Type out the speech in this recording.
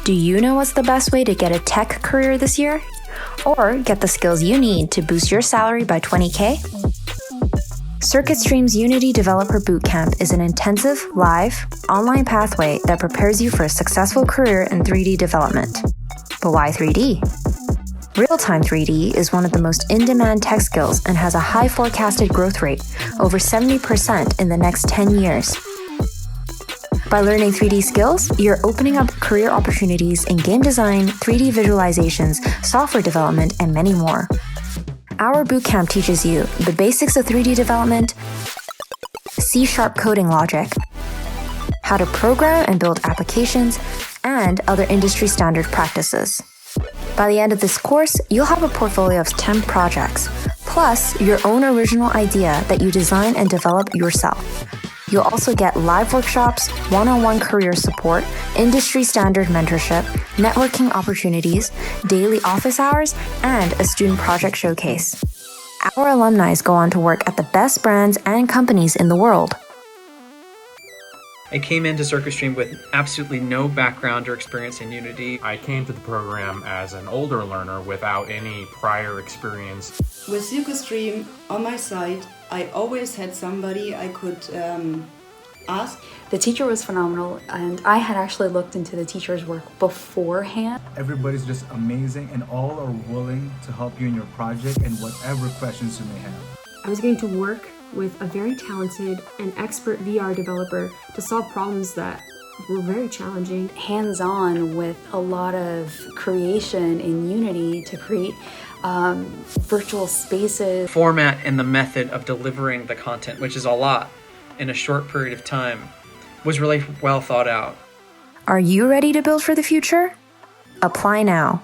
Do you know what's the best way to get a tech career this year? Or get the skills you need to boost your salary by 20K? CircuitStream's Unity Developer Bootcamp is an intensive, live, online pathway that prepares you for a successful career in 3D development. But why 3D? Real-time 3D is one of the most in-demand tech skills and has a high forecasted growth rate, over 70% in the next 10 years. By learning 3D skills, you're opening up career opportunities in game design, 3D visualizations, software development, and many more. Our bootcamp teaches you the basics of 3D development, C# coding logic, how to program and build applications, and other industry standard practices. By the end of this course, you'll have a portfolio of 10 projects, plus your own original idea that you design and develop yourself. You'll also get live workshops, one-on-one career support, industry standard mentorship, networking opportunities, daily office hours, and a student project showcase. Our alumni go on to work at the best brands and companies in the world. I came into CircuitStream with absolutely no background or experience in Unity. I came to the program as an older learner without any prior experience. With CircuitStream on my side, I always had somebody I could ask. The teacher was phenomenal, and I had actually looked into the teacher's work beforehand. Everybody's just amazing, and all are willing to help you in your project and whatever questions you may have. I was getting to work with a very talented and expert VR developer to solve problems that were very challenging. Hands-on with a lot of creation in Unity to create virtual spaces. Format and the method of delivering the content, which is a lot in a short period of time, was really well thought out. Are you ready to build for the future? Apply now.